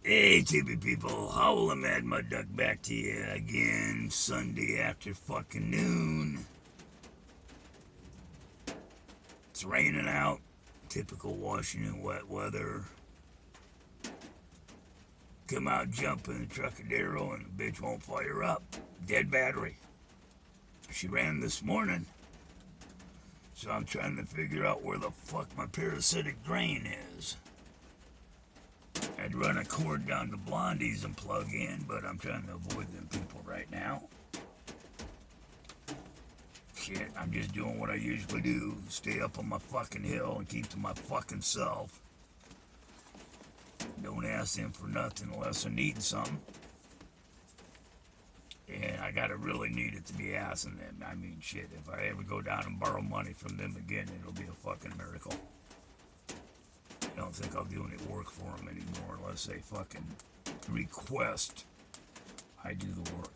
Hey, TV people, Howl and Mad Mud Duck back to you again, Sunday after fucking noon. It's raining out, typical Washington wet weather. Come out, jump in the Truckadero, and the bitch won't fire up. Dead battery. She ran this morning, so I'm trying to figure out where the fuck my parasitic drain is. I'd run a cord down to Blondie's and plug in, but I'm trying to avoid them people right now. Shit, I'm just doing what I usually do. Stay up on my fucking hill and keep to my fucking self. Don't ask them for nothing unless I need something. And I gotta really need it to be asking them. I mean, shit, if I ever go down and borrow money from them again, it'll be a fucking miracle. I don't think I'll do any work for them anymore unless they fucking request I do the work.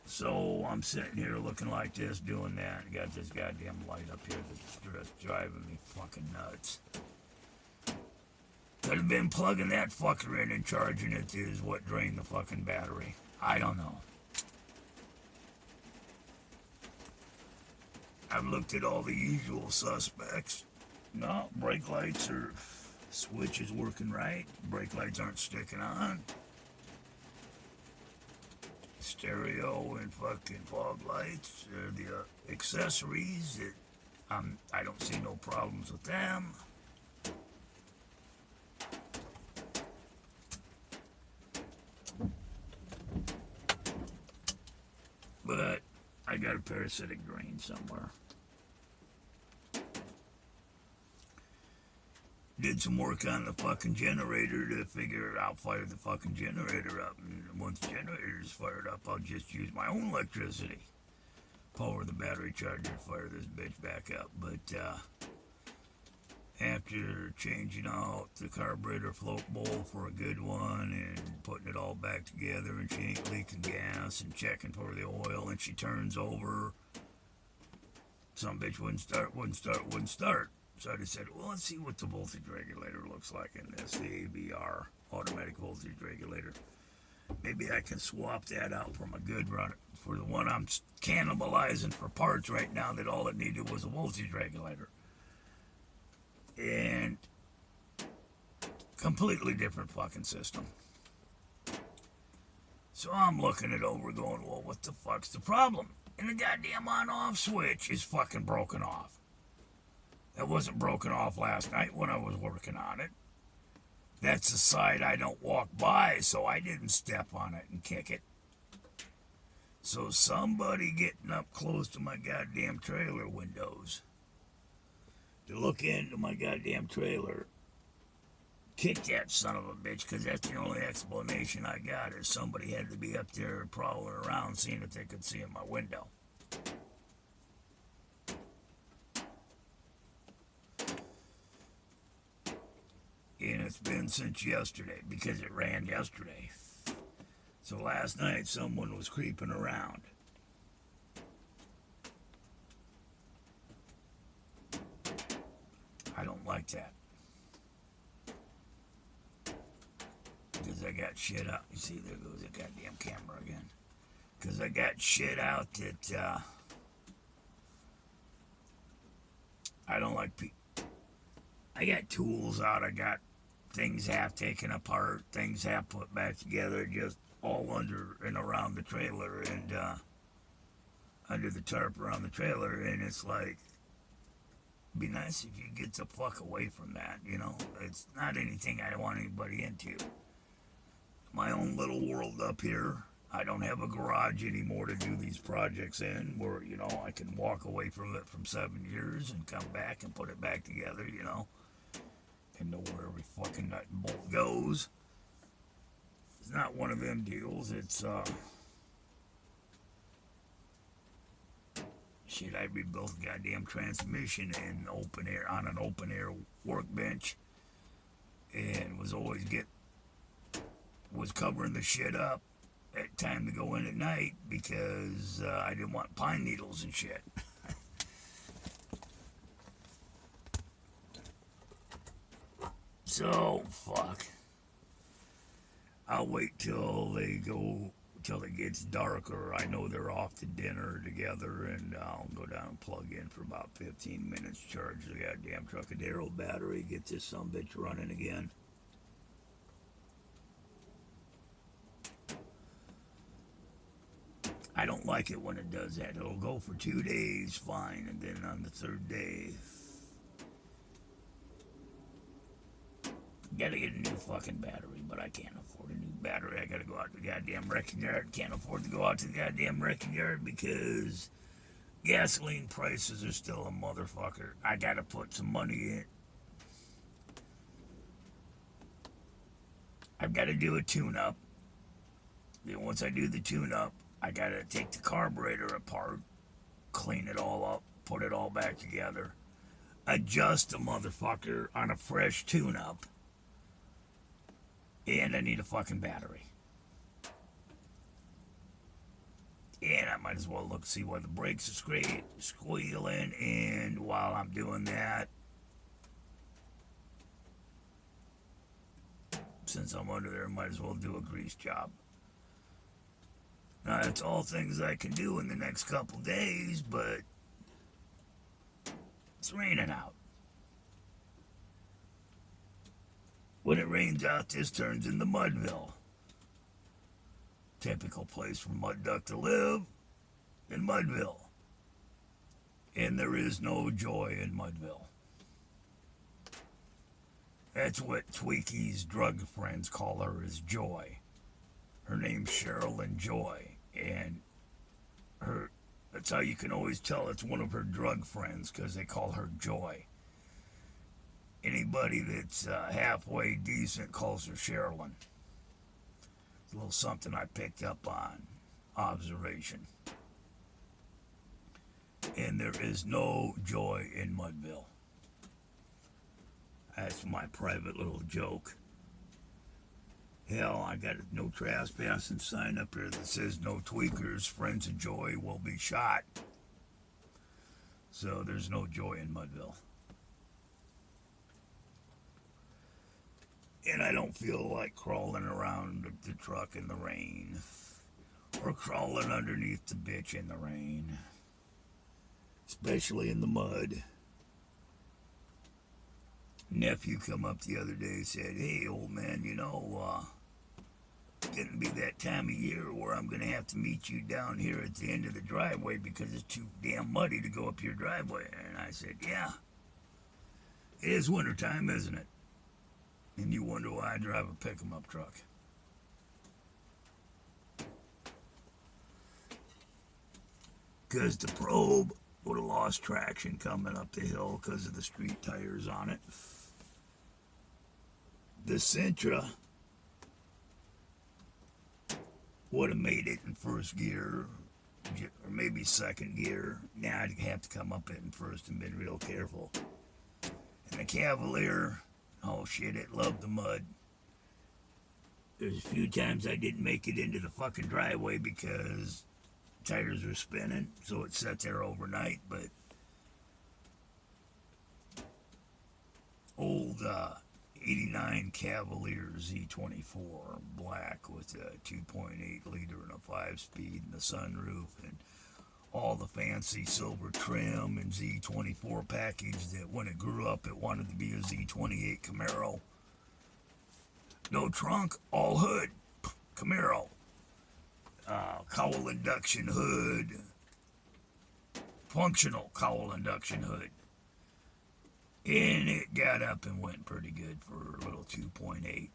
So I'm sitting here looking like this, doing that, and got this goddamn light up here that's just driving me fucking nuts. Could have been plugging that fucker in and charging it is what drained the fucking battery. I don't know. I've looked at all the usual suspects. No, brake lights or switch is working right. Brake lights aren't sticking on. Stereo and fucking fog lights are the accessories that I don't see no problems with them. But I got a parasitic drain somewhere. Did some work on the fucking generator to figure I'll fire the fucking generator up, and once the generator is fired up, I'll just use my own electricity. Power the battery charger, fire this bitch back up. But after changing out the carburetor float bowl for a good one and putting it all back together, and she ain't leaking gas, and checking for the oil, and she turns over, some bitch wouldn't start. So I just said, well, let's see what the voltage regulator looks like in this, the AVR, automatic voltage regulator. Maybe I can swap that out for my good run, for the one I'm cannibalizing for parts right now that all it needed was a voltage regulator. And completely different fucking system. So I'm looking it over going, well, what the fuck's the problem? And the goddamn on-off switch is fucking broken off. That wasn't broken off last night when I was working on it. That's the side I don't walk by, so I didn't step on it and kick it. So somebody getting up close to my goddamn trailer windows to look into my goddamn trailer kicked that son of a bitch, because that's the only explanation I got, is somebody had to be up there prowling around seeing if they could see in my window. And it's been since yesterday, because it ran yesterday. So last night someone was creeping around. I don't like that. Because I got shit out. You see, there goes the goddamn camera again. Because I got shit out that I don't like people. I got tools out. I got things half taken apart, things half put back together, just all under and around the trailer and under the tarp around the trailer. And it's like, it'd be nice if you get the fuck away from that, you know? It's not anything I want anybody into. My own little world up here. I don't have a garage anymore to do these projects in where, you know, I can walk away from it from 7 years and come back and put it back together, you know? And know where every fucking nut and bolt goes. It's not one of them deals. It's shit. I rebuilt a goddamn transmission in open air on an open air workbench, and was covering the shit up at time to go in at night because I didn't want pine needles and shit. So, fuck. I'll wait till it gets darker. I know they're off to dinner together, and I'll go down and plug in for about 15 minutes, charge the goddamn Trucadero battery, get this sumbitch running again. I don't like it when it does that. It'll go for 2 days fine, and then on the third day, gotta get a new fucking battery, but I can't afford a new battery. I gotta go out to the goddamn wrecking yard. Can't afford to go out to the goddamn wrecking yard because gasoline prices are still a motherfucker. I gotta put some money in. I've gotta do a tune-up. Then once I do the tune-up, I gotta take the carburetor apart, clean it all up, put it all back together, adjust the motherfucker on a fresh tune-up, and I need a fucking battery. And I might as well look see why the brakes are squealing, and while I'm doing that, since I'm under there, I might as well do a grease job. Now, that's all things I can do in the next couple days, but it's raining out. When it rains out, this turns into Mudville. Typical place for Mud Duck to live in Mudville. And there is no joy in Mudville. That's what Tweaky's drug friends call her, is Joy. Her name's Sherilyn Joy, and that's how you can always tell it's one of her drug friends, because they call her Joy. Anybody that's halfway decent calls her Sherilyn. It's a little something I picked up on observation. And there is no joy in Mudville. That's my private little joke. Hell, I got a no trespassing sign up here that says no tweakers, friends of Joy will be shot. So there's no joy in Mudville. And I don't feel like crawling around the truck in the rain, or crawling underneath the bitch in the rain, especially in the mud. Nephew come up the other day and said, "Hey, old man, it's gonna be that time of year where I'm gonna have to meet you down here at the end of the driveway because it's too damn muddy to go up your driveway." And I said, "Yeah, it is wintertime, isn't it? And you wonder why I drive a pick-em-up truck." Because the probe would have lost traction coming up the hill because of the street tires on it. The Sentra would have made it in first gear, or maybe second gear. Now I'd have to come up it in first and been real careful. And the Cavalier, oh shit, it loved the mud. There's a few times I didn't make it into the fucking driveway because tires were spinning, so it sat there overnight. But old 89 Cavalier Z24 black with a 2.8 liter and a 5-speed and the sunroof and all the fancy silver trim and Z24 package that when it grew up it wanted to be a Z28 Camaro. No trunk, all hood, Camaro. Cowl induction hood, functional cowl induction hood. And it got up and went pretty good for a little 2.8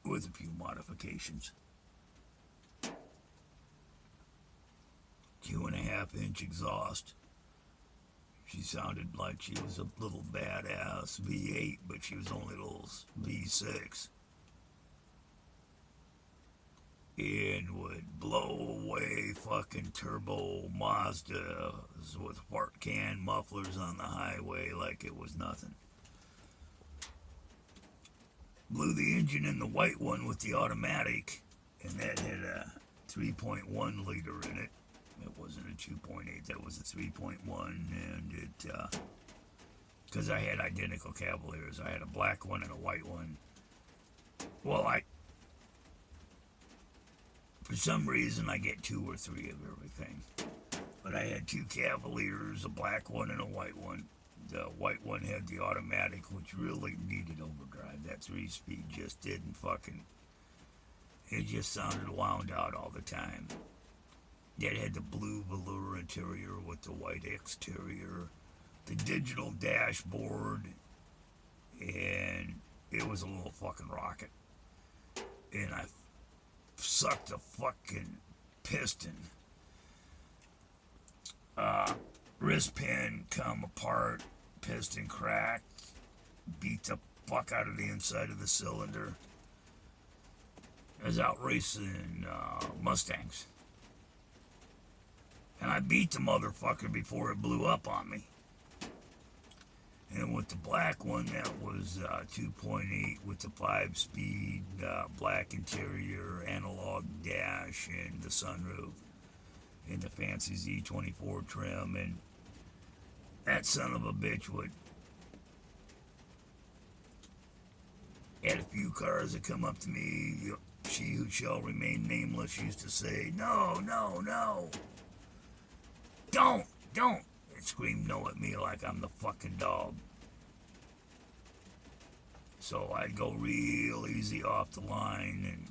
with a few modifications. 2.5-inch exhaust. She sounded like she was a little badass V8, but she was only a little V6. And would blow away fucking turbo Mazdas with fart can mufflers on the highway like it was nothing. Blew the engine in the white one with the automatic, and that had a 3.1 liter in it. It wasn't a 2.8, that was a 3.1, and it because I had identical Cavaliers. I had a black one and a white one. Well, for some reason, I get 2 or 3 of everything. But I had 2 Cavaliers, a black one and a white one. The white one had the automatic, which really needed overdrive. That 3-speed just didn't fucking... It just sounded wound out all the time. It had the blue velour interior with the white exterior, the digital dashboard, and it was a little fucking rocket. And I sucked a fucking piston. Wrist pin come apart, piston cracked, beat the fuck out of the inside of the cylinder. I was out racing Mustangs. And I beat the motherfucker before it blew up on me. And with the black one, that was 2.8 with the 5-speed, black interior, analog dash, and the sunroof. And the fancy Z24 trim. And that son of a bitch would... Had a few cars that come up to me. She who shall remain nameless used to say, "No, no, no. Don't. And scream no at me like I'm the fucking dog. So I'd go real easy off the line, and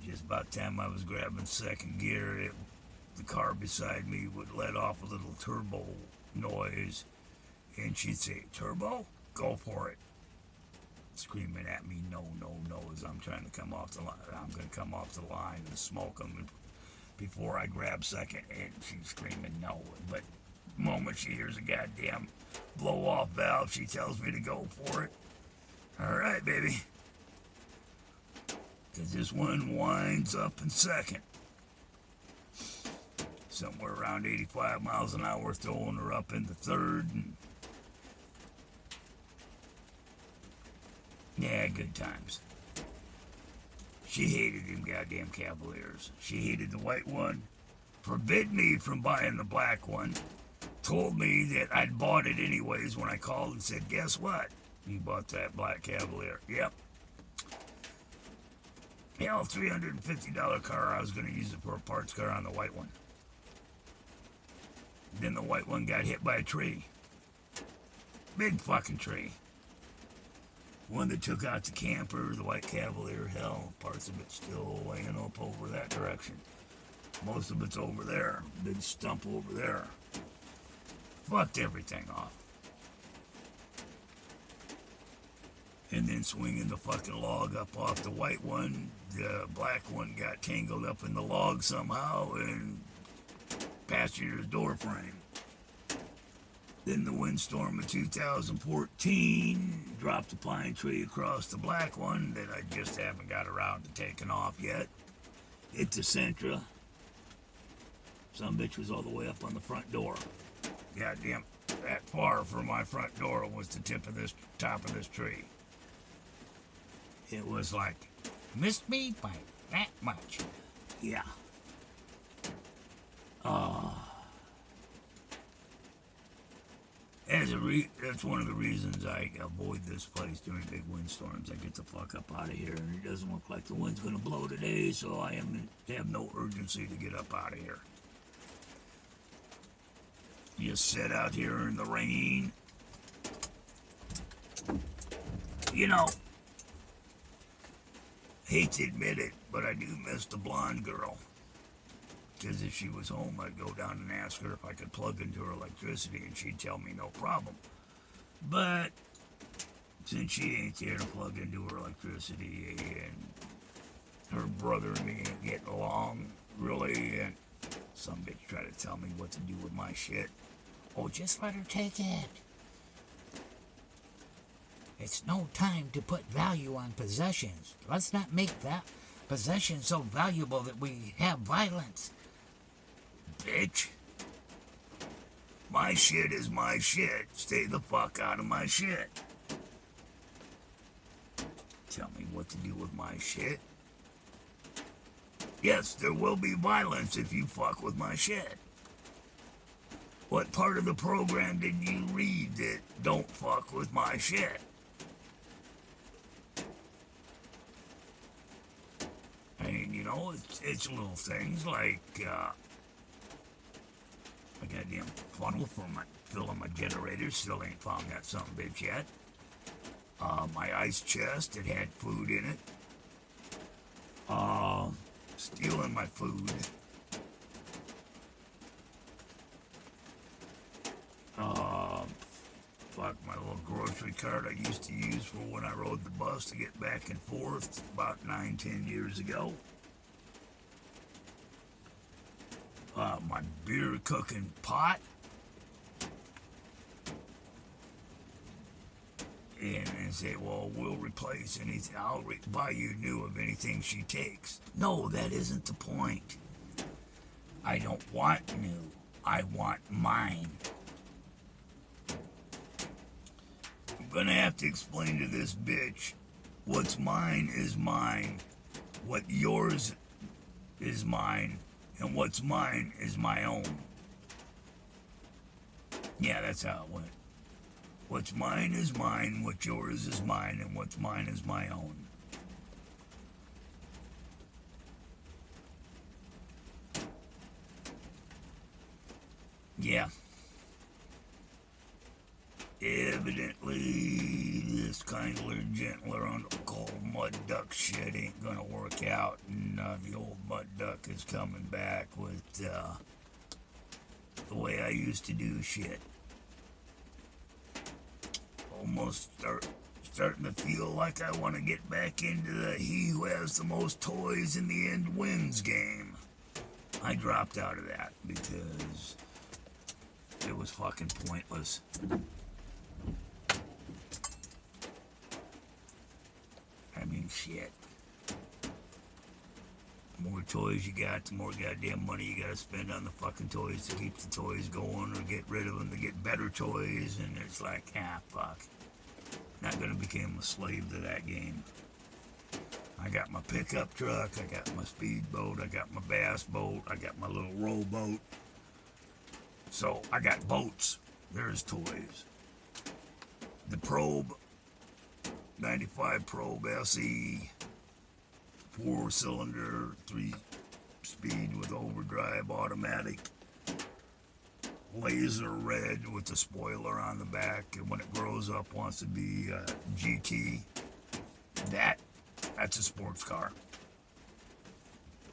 just about the time I was grabbing second gear, the car beside me would let off a little turbo noise, and she'd say, "Turbo? Go for it." Screaming at me, no, as I'm trying to come off the line. I'm going to come off the line and smoke them before I grab second, and she's screaming no. But the moment she hears a goddamn blow-off valve, she tells me to go for it. All right, baby. Because this one winds up in second. Somewhere around 85 miles an hour, throwing her up in the third. And yeah, good times. She hated them goddamn Cavaliers. She hated the white one. Forbid me from buying the black one. Told me that I'd bought it anyways when I called and said, "Guess what? You bought that black Cavalier." Yep. Hell, $350 car. I was going to use it for a parts car on the white one. Then the white one got hit by a tree. Big fucking tree. One that took out the camper, the white Cavalier. Hell, parts of it's still laying up over that direction. Most of it's over there. Big stump over there. Fucked everything off. And then swinging the fucking log up off the white one, the black one got tangled up in the log somehow and passenger's door frame. Then the windstorm of 2014 dropped a pine tree across the black one that I just haven't got around to taking off yet. Hit the Sentra. Some bitch was all the way up on the front door. Goddamn, that far from my front door was the top of this tree. It was like, missed me by that much. Yeah. That's one of the reasons I avoid this place during big windstorms. I get the fuck up out of here, and it doesn't look like the wind's gonna blow today, so I have no urgency to get up out of here. Just sit out here in the rain. You know, hate to admit it, but I do miss the blonde girl. Because if she was home, I'd go down and ask her if I could plug into her electricity, and she'd tell me no problem. But since she ain't there to plug into her electricity, and her brother and me ain't getting along, really, and some bitch try to tell me what to do with my shit. Oh, just let her take it. It's no time to put value on possessions. Let's not make that possession so valuable that we have violence. Bitch. My shit is my shit. Stay the fuck out of my shit. Tell me what to do with my shit. Yes, there will be violence if you fuck with my shit. What part of the program did you read that don't fuck with my shit? I mean, you know, it's little things like, my goddamn funnel for my filling my generator. Still ain't found that something bitch yet. My ice chest, it had food in it. Stealing my food. Fuck, my little grocery cart I used to use for when I rode the bus to get back and forth about 9-10 years ago. My beer cooking pot. And say, well, we'll replace anything. I'll buy you new of anything she takes. No, that isn't the point. I don't want new. I want mine. I'm gonna have to explain to this bitch what's mine is mine, what yours is mine, and what's mine is my own. Yeah, that's how it went. What's mine is mine, what yours is mine, and what's mine is my own. Yeah. Evidently, this kindler, gentler, cold mud duck shit ain't gonna work out, and the old mud duck is coming back with the way I used to do shit. Almost starting to feel like I want to get back into the he who has the most toys in the end wins game. I dropped out of that because it was fucking pointless. I mean, shit. The more toys you got, the more goddamn money you gotta spend on the fucking toys to keep the toys going or get rid of them to get better toys, and it's like, fuck. Not gonna become a slave to that game. I got my pickup truck, I got my speedboat, I got my bass boat, I got my little rowboat. So, I got boats. There's toys. The Probe, 95 Probe SE, 4-cylinder, 3-speed with overdrive automatic. Laser red with the spoiler on the back, and when it grows up wants to be GT. That's a sports car.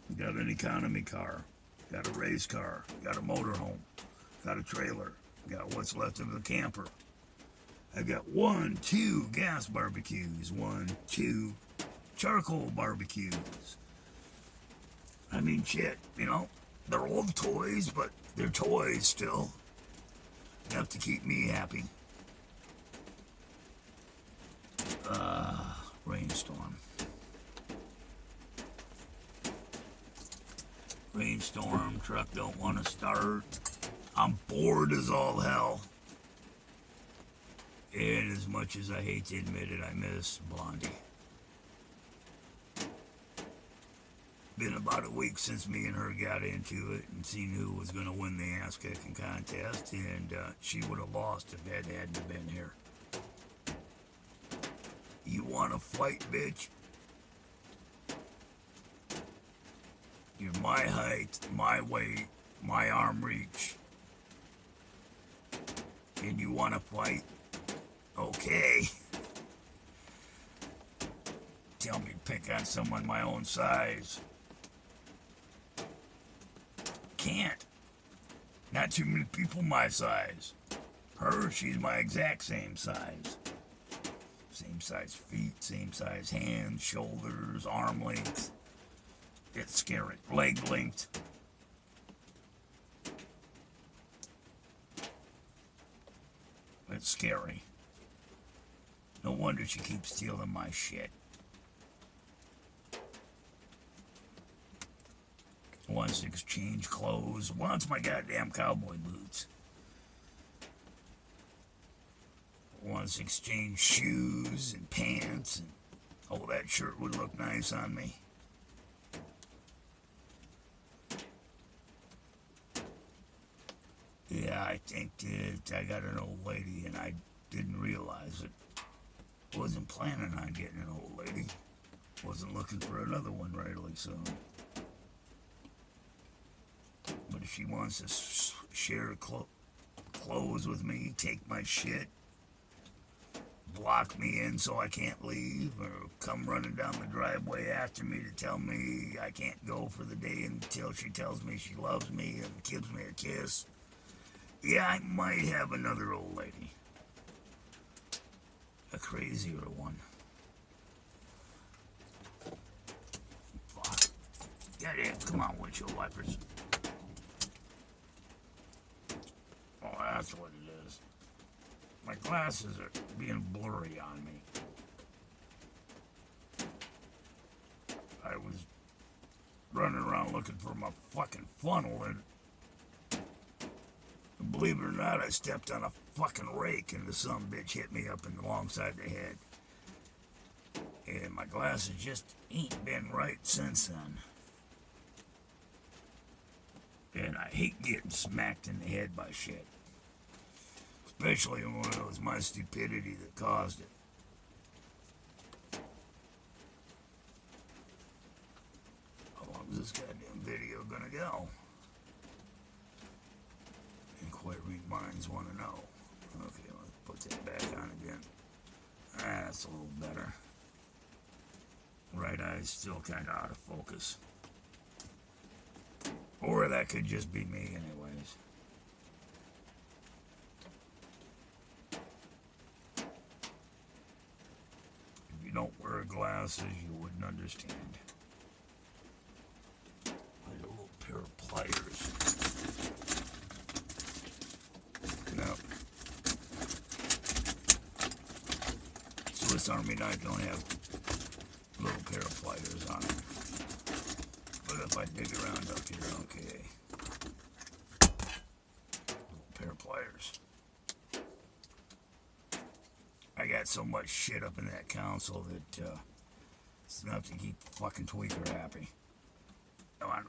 You got an economy car, got a race car, got a motorhome, got a trailer, got what's left of the camper. I got 1, 2 gas barbecues, 1, 2 charcoal barbecues. I mean, shit, you know, they're old toys, but they're toys still. Enough to keep me happy. Rainstorm. Rainstorm, truck don't want to start. I'm bored as all hell. And as much as I hate to admit it, I miss Blondie. Been about a week since me and her got into it and seen who was going to win the ass-kicking contest, and she would have lost if Ed hadn't been here. You want to fight, bitch? You're my height, my weight, my arm reach. And you want to fight? Okay. Tell me to pick on someone my own size. Can't. Not too many people my size. Her, she's my exact same size. Same size feet, same size hands, shoulders, arm length. It's scary. Leg length. It's scary. No wonder she keeps stealing my shit. Wants to exchange clothes. Wants my goddamn cowboy boots. Wants to exchange shoes and pants. And, oh, that shirt would look nice on me. Yeah, I think that I got an old lady and I didn't realize it. Wasn't planning on getting an old lady. Wasn't looking for another one really soon. But if she wants to share clothes with me, take my shit, block me in so I can't leave, or come running down the driveway after me to tell me I can't go for the day until she tells me she loves me and gives me a kiss, yeah, I might have another old lady. A crazier one. Fuck. Get in. Come on, windshield wipers. Oh, that's what it is. My glasses are being blurry on me. I was running around looking for my fucking funnel, and believe it or not, I stepped on a fucking rake and the sumbitch hit me up in the long side of the head. And my glasses just ain't been right since then. And I hate getting smacked in the head by shit. Especially when it was my stupidity that caused it. How long is this goddamn video gonna go? Inquiring minds want to know. Okay, let's put that back on again. That's a little better. Right eye's still kind of out of focus. Or that could just be me anyways. If you don't wear glasses, you wouldn't understand. Like a little pair of pliers. No. Swiss Army knife don't have a little pair of pliers on it. But if I dig around up here, okay. Little pair of pliers. I got so much shit up in that console that it's enough to keep the fucking tweaker happy. Come on,